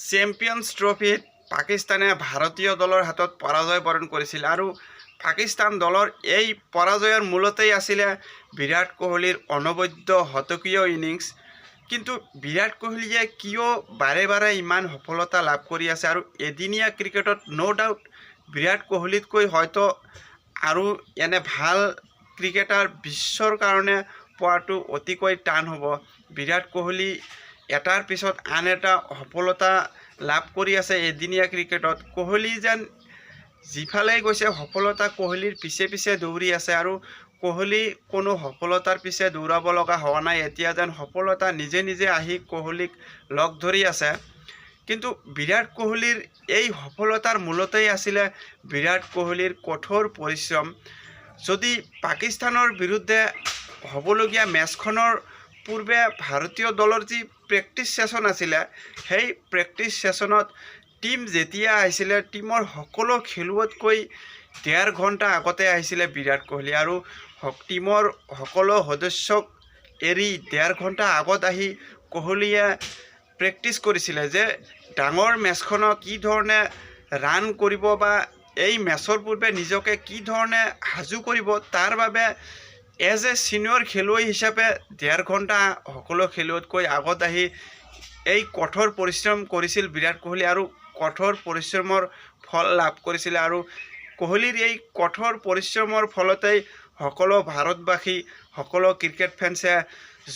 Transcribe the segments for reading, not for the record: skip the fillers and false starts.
Champions ট্ৰফিত পাকিস্তানে ভাৰতীয় দলৰ হাতত পৰাজয় বৰণ কৰিছিল আৰু পাকিস্তান দলৰ এই পৰাজয়ৰ মূলতেই আছিলে বিৰাট কোহলিৰ অনবদ্য শতকীয় ইনিংছ। কিন্তু বিৰাট কোহলিয়ে কিয় বাৰে বাৰে ইমান সফলতা লাভ কৰি আছে আৰু এদিনীয়া ক্ৰিকেটত ন' ডাউট বিৰাট কোহলিতকৈ হয়তো আৰু এনে ভাল ক্ৰিকেটাৰ বিশ্বৰ কাৰণে পোৱাটো অতিকৈ টান হ'ব। বিৰাট কোহলি এটাৰ পিছত আন এটা সফলতা লাভ কৰি আছে এদিনীয়া ক্ৰিকেটত। কোহলি যেন যিফালে গৈছে সফলতা কোহলিৰ পিছে পিছে দৌৰি আছে আৰু কোহলি কোনো সফলতাৰ পিছে দৌৰাব লগা হোৱা নাই। এতিয়া যেন সফলতা নিজে নিজে আহি কোহলিক লগ ধৰি আছে। কিন্তু বিৰাট কোহলিৰ এই সফলতাৰ মূলতেই আছিলে বিৰাট কোহলিৰ কঠোৰ পৰিশ্ৰম। যদি পাকিস্তানৰ বিৰুদ্ধে হ'বলগীয়া মেচখনৰ পূৰ্বে ভাৰতীয় দলৰ যি প্ৰেক্টিচ ছেশ্যন আছিলে, সেই প্ৰেক্টিচ ছেশ্যনত টীম যেতিয়া আহিছিলে টীমৰ সকলো খেলুৱৈতকৈ 1.5 ঘণ্টা আগতে আহিছিলে বিৰাট কোহলি আৰু টীমৰ সকলো সদস্যক এৰি 1.5 ঘণ্টা আগত আহি কোহলিয়ে প্ৰেক্টিচ কৰিছিলে যে ডাঙৰ মেচখনত কি ধৰণে ৰান কৰিব বা এই মেচৰ পূৰ্বে নিজকে কি ধৰণে সাজু কৰিব, তাৰ বাবে এজ এ ছিনিয়ৰ খেলুৱৈ হিচাপে 1.5 ঘণ্টা সকলো খেলুৱৈতকৈ আগত আহি এই কঠোৰ পৰিশ্ৰম কৰিছিল বিৰাট কোহলি আৰু কঠোৰ পৰিশ্ৰমৰ ফল লাভ কৰিছিলে। আৰু কোহলিৰ এই কঠোৰ পৰিশ্ৰমৰ ফলতেই সকলো ভাৰতবাসী সকলো ক্ৰিকেট ফেন্সে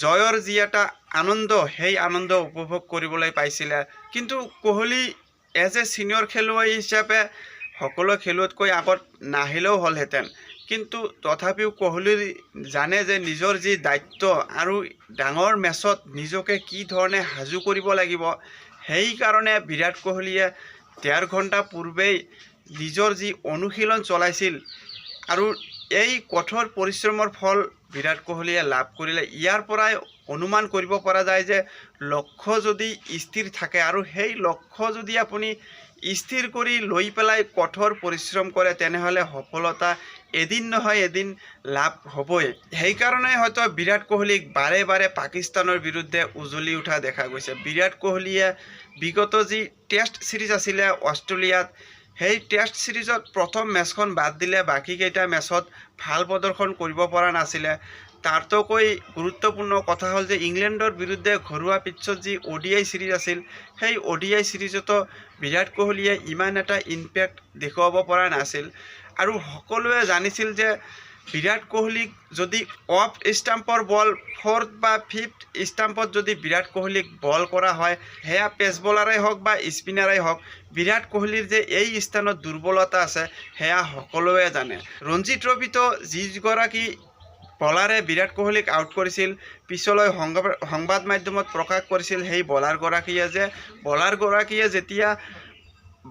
জয়ৰ যি এটা আনন্দ, সেই আনন্দ উপভোগ কৰিবলৈ পাইছিলে। কিন্তু কোহলি এজ এ ছিনিয়ৰ খেলুৱৈ হিচাপে সকলো খেলুৱৈতকৈ আগত নাহিলেও হ'লহেঁতেন। কিন্তু তথাপিও কোহলি জানে যে নিজৰ যি দায়িত্ব আৰু ডাঙৰ মেচত নিজকে কি ধৰণে সাজু কৰিব লাগিব, সেইকাৰণে বিৰাট কোহলিয়ে 1.5 ঘণ্টা পূৰ্বেই নিজৰ যি অনুশীলন চলাইছিল আৰু এই কঠোৰ পৰিশ্ৰমৰ ফল বিৰাট কোহলিয়ে লাভ কৰিলে। ইয়াৰ পৰাই অনুমান কৰিব পৰা যায় যে লক্ষ্য যদি স্থিৰ থাকে আৰু সেই লক্ষ্য যদি আপুনি স্থিৰ কৰি লৈ পেলাই কঠোৰ পৰিশ্ৰম কৰে, তেনেহ'লে সফলতা এদিন নহয় এদিন লাভ হ'বই। সেইকাৰণে হয়তো বিৰাট কোহলিক বাৰে বাৰে পাকিস্তানৰ বিৰুদ্ধে উজলি উঠা দেখা গৈছে। বিৰাট কোহলিয়ে বিগত যি টেষ্ট ছিৰিজ আছিলে অষ্ট্ৰেলিয়াত, সেই টেষ্ট ছিৰিজত প্ৰথম মেচখন বাদ দিলে বাকীকেইটা মেচত ভাল প্ৰদৰ্শন কৰিব পৰা নাছিলে। তাতকৈ গুৰুত্বপূৰ্ণ কথা হ'ল যে ইংলেণ্ডৰ বিৰুদ্ধে ঘৰুৱা পিটছত যি ODI ছিৰিজ আছিল, সেই ODI ছিৰিজতো বিৰাট কোহলিয়ে ইমান এটা ইম্পেক্ট দেখুৱাব পৰা নাছিল। আৰু সকলোৱে জানিছিল যে বিৰাট কোহলিক যদি অফ ষ্টাম্পৰ বল 4th বা 5th ষ্টাম্পত যদি বিৰাট কোহলিক বল কৰা হয়, সেয়া পেচ বলাৰেই হওক বা স্পিনাৰেই হওক, বিৰাট কোহলিৰ যে এই স্থানত দুৰ্বলতা আছে সেয়া সকলোৱে জানে। ৰঞ্জী ট্ৰফিতো যিগৰাকী বলাৰে বিৰাট কোহলিক আউট কৰিছিল, পিছলৈ সংবাদ মাধ্যমত প্ৰকাশ কৰিছিল সেই বলাৰগৰাকীয়ে যেতিয়া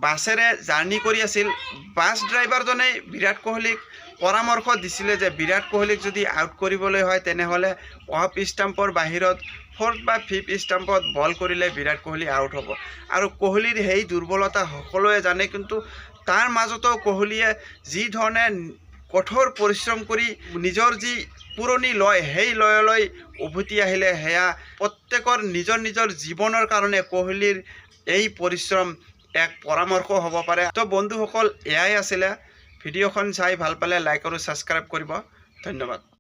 বাছেৰে জাৰ্ণি কৰি আছিল, বাছ ড্ৰাইভাৰজনে বিৰাট কোহলিক পৰামৰ্শ দিছিলে যে বিৰাট কোহলিক যদি আউট কৰিবলৈ হয় তেনেহ'লে অফ ষ্টাম্পৰ বাহিৰত 4th বা 5th ষ্টাম্পত বল কৰিলে বিৰাট কোহলি আউট হ'ব। আৰু কোহলিৰ সেই দুৰ্বলতা সকলোৱে জানে, কিন্তু তাৰ মাজতো কোহলিয়ে যি ধৰণে কঠোৰ পৰিশ্ৰম কৰি নিজৰ যি পুৰণি লয় সেই লয়লৈ উভতি আহিলে, সেয়া প্ৰত্যেকৰ নিজৰ নিজৰ জীৱনৰ কাৰণে কোহলিৰ এই পৰিশ্ৰম এক পৰামৰ্শ হ'ব পাৰে। তো বন্ধুসকল, এয়াই আছিলে। ভিডিঅ'খন চাই ভাল পালে লাইক আৰু ছাবস্ক্ৰাইব কৰিব। ধন্যবাদ।